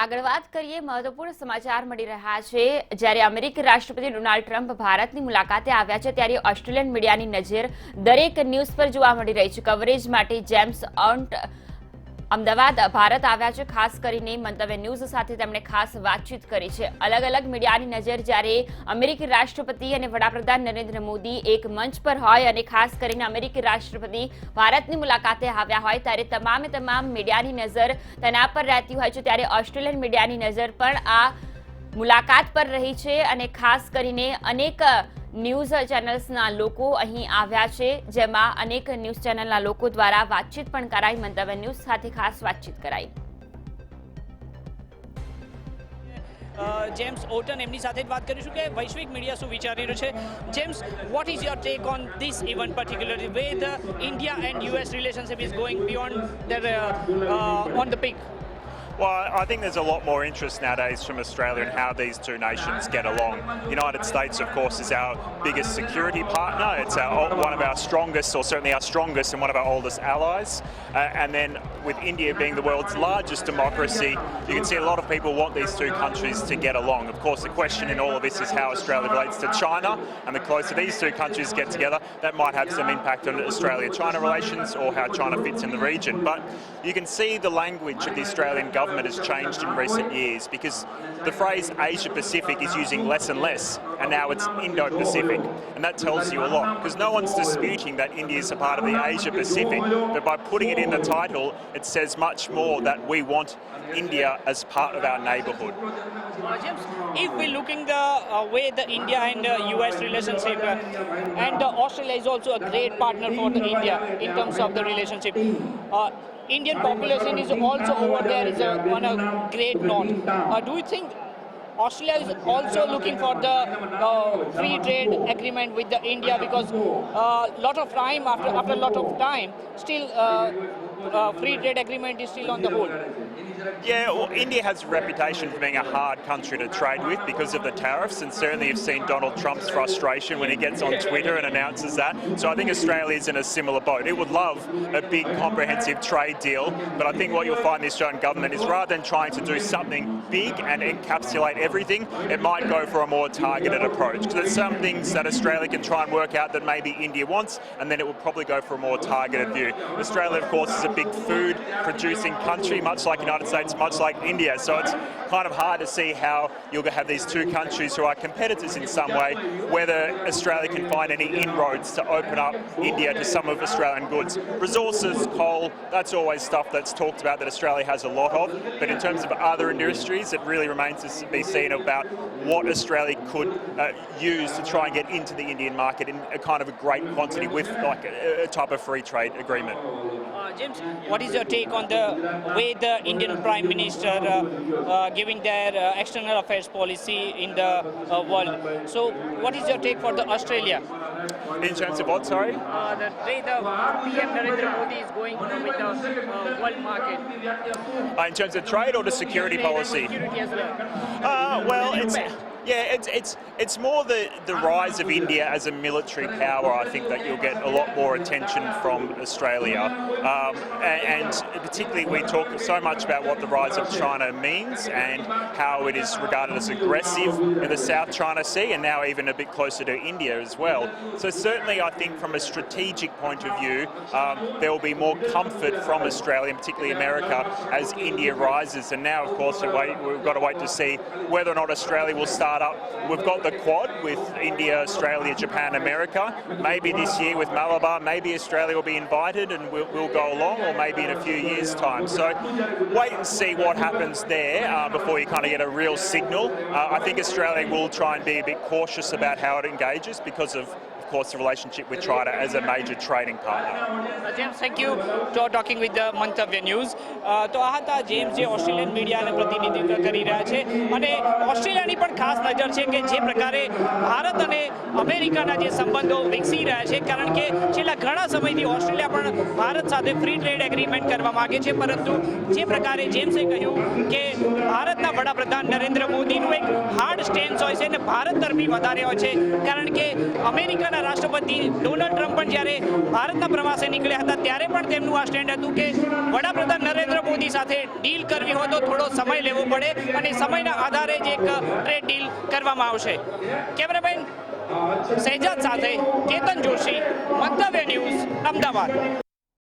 આગળ વાત કરીએ મહત્વપૂર્ણ સમાચાર મળી રહ્યા છે। જ્યારે અમેરિકી રાષ્ટ્રપતિ ડોનાલ્ડ ટ્રમ્પ ભારતની મુલાકાતે આવ્યા છે ત્યારે ઓસ્ટ્રેલિયન મીડિયાની નજર દરેક ન્યૂઝ પર જોવા મળી રહી છે। કવરેજ માટે જેમ્સ ઓન્ટ અમદાવાદ ભારત આવ્યા છે। ખાસ કરીને મંતવ્ય ન્યૂઝ સાથે તેમણે ખાસ વાતચીત કરી છે। અલગ અલગ મીડિયાની નજર જ્યારે અમેરિકી રાષ્ટ્રપતિ અને વડાપ્રધાન નરેન્દ્ર મોદી એક મંચ પર હોય અને ખાસ કરીને અમેરિકી રાષ્ટ્રપતિ ભારતની મુલાકાતે આવ્યા હોય ત્યારે તમામ મીડિયાની નજર તેના પર રહેતી હોય છે। ત્યારે ઓસ્ટ્રેલિયન મીડિયાની નજર પણ આ મુલાકાત પર રહી છે અને ખાસ કરીને અનેક ન્યૂઝ ચેનલ્સના લોકો અહીં આવ્યા છે, જેમાં અનેક ન્યૂઝ ચેનલના લોકો દ્વારા વાતચીત પણ કરાઈ। મંતવ્ય ન્યૂઝ સાથે ખાસ વાતચીત કરાઈ। જેમ્સ ઓટન એમની સાથે જ વાત કરીશું કે વૈશ્વિક મીડિયા શું વિચારી રહ્યું છે। James, what is your take on this event particularly where the India and US relationship is going beyond their on the peak? Well, I think there's a lot more interest nowadays from Australia in how these two nations get along. The United States, of course, is our biggest security partner. It's one of our strongest, or certainly our strongest, and one of our oldest allies. And then with India being the world's largest democracy, you can see a lot of people want these two countries to get along. Of course, the question in all of this is how Australia relates to China, and the closer these two countries get together, that might have some impact on Australia-China relations or how China fits in the region. But you can see the language of the Australian government has changed in recent years, because the phrase Asia Pacific is using less and less, and now it's Indo-Pacific, and that tells you a lot, because no one's disputing that India is a part of the Asia Pacific, but by putting it in the title it says much more that we want India as part of our neighbourhood. James, if we're looking the way the India and US relationship and Australia is also a great partner for the India in terms of the relationship. Indian population is also over there is on a great note. Do you think Australia is also looking for the free trade agreement with the India, because lot of time after a lot of time still free trade agreement is still on the hold? Yeah, well, India has a reputation for being a hard country to trade with because of the tariffs, and certainly you've seen Donald Trump's frustration when he gets on Twitter and announces that. So I think Australia is in a similar boat. It would love a big comprehensive trade deal, but I think what you'll find the Australian government is, rather than trying to do something big and encapsulate everything, it might go for a more targeted approach. Because there's some things that Australia can try and work out that maybe India wants, and then it will probably go for a more targeted view. Australia, of course, is a big food producing country, much like the United States, much like India, so it's kind of hard to see how you'll have these two countries who are competitors in some way, whether Australia can find any inroads to open up India to some of Australian goods. Resources, coal, that's always stuff that's talked about that Australia has a lot of, but in terms of other industries it really remains to be seen about what Australia could use to try and get into the Indian market in a kind of a great quantity with like a type of free trade agreement. James, what is your take on the way the Indian Prime Minister giving their external affairs policy in the world? So what is your take for the Australia? In terms of what, sorry? The way the PM Narendra Modi is going with the world market. In terms of trade or the security policy? Security as well. Well, it's more the rise of India as a military power. I think that you'll get a lot more attention from Australia, and particularly we talk so much about what the rise of China means and how it is regarded as aggressive in the South China Sea, and now even a bit closer to India as well. So certainly I think from a strategic point of view there will be more comfort from Australia, and particularly America, as India rises. And now of course we've got to wait to see whether or not Australia will start up. We've got the Quad with India, Australia, Japan, America. Maybe this year with Malabar, maybe Australia will be invited and we'll go along, or maybe in a few years' time. So wait and see what happens there before you kind of get a real signal. I think Australia will try and be a bit cautious about how it engages because of course the relationship with China as a major trading partner. James, thank you for talking with the Mantavya News. તો આ હતા James જે Australian મીડિયાને પ્રતિનિધિત્વ કરી રહ્યા છે, અને ઓસ્ટ્રેલિયાની પણ ખાસ નજર છે કે જે પ્રકારે ભારત અને અમેરિકાના જે સંબંધો વિકસી રહ્યા છે, કારણ કે છેલ્લા ઘણા સમયથી ઓસ્ટ્રેલિયા પણ ભારત સાથે ફ્રી ટ્રેડ એગ્રીમેન્ટ કરવા માગે છે, પરંતુ જે પ્રકારે જેમ્સે કહ્યું કે ભારતના વડાપ્રધાન નરેન્દ્ર મોદીનું એક હાર્ડ સ્ટેન્સ હોય છે અને ભારત તરફી વધારે હોય છે, કારણ કે અમેરિકાના અમેરિકાના રાષ્ટ્રપતિ ડોનાલ્ડ ટ્રમ્પ પણ જ્યારે ભારતના પ્રવાસે નીકળ્યા હતા ત્યારે પણ તેમનું આ સ્ટેન્ડ હતું કે વડાપ્રધાન નરેન્દ્ર મોદી સાથે ડીલ કરવી હોય તો થોડો સમય લેવો પડે અને સમયના આધારે જ એક ટ્રેડ ડીલ કરવામાં આવશે. કેમેરામેન સહેજાદ સાથે કેતન જોશી, મંતવ્ય ન્યૂઝ, અમદાવાદ.